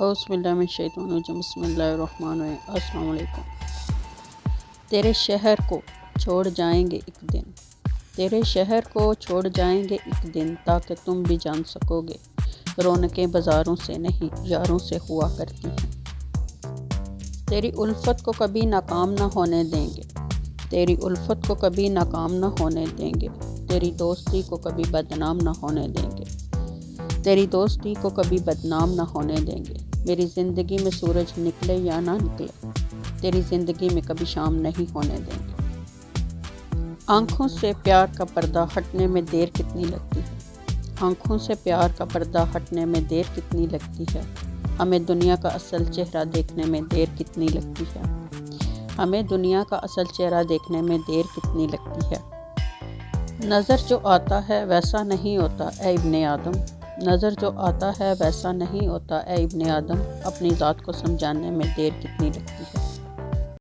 اعوذ باللہ من الشیطان الرجیم بسم اللہ الرحمن الرحیم۔ السلام علیکم۔ تیرے شہر کو چھوڑ جائیں گے ایک دن، تیرے شہر کو چھوڑ جائیں گے ایک دن، تاکہ تم بھی جان سکو گے رونقیں بازاروں سے نہیں یاروں سے ہوا کرتی ہیں۔ تیری الفت کو کبھی ناکام نہ ہونے دیں گے، تیری الفت کو کبھی ناکام نہ ہونے دیں گے، تیری دوستی کو کبھی بدنام نہ ہونے دیں گے، تیری دوستی کو کبھی بدنام نہ ہونے دیں گے۔ میری زندگی میں سورج نکلے یا نہ نکلے، تیری زندگی میں کبھی شام نہیں ہونے دیں گے۔ آنکھوں سے پیار کا پردہ ہٹنے میں دیر کتنی لگتی ہے، آنکھوں سے پیار کا پردہ ہٹنے میں دیر کتنی لگتی ہے، ہمیں دنیا کا اصل چہرہ دیکھنے میں دیر کتنی لگتی ہے، ہمیں دنیا کا اصل چہرہ دیکھنے میں دیر کتنی لگتی ہے۔ نظر جو آتا ہے ویسا نہیں ہوتا اے ابن آدم، نظر جو آتا ہے ویسا نہیں ہوتا اے ابن آدم، اپنی ذات کو سمجھانے میں دیر کتنی لگتی ہے۔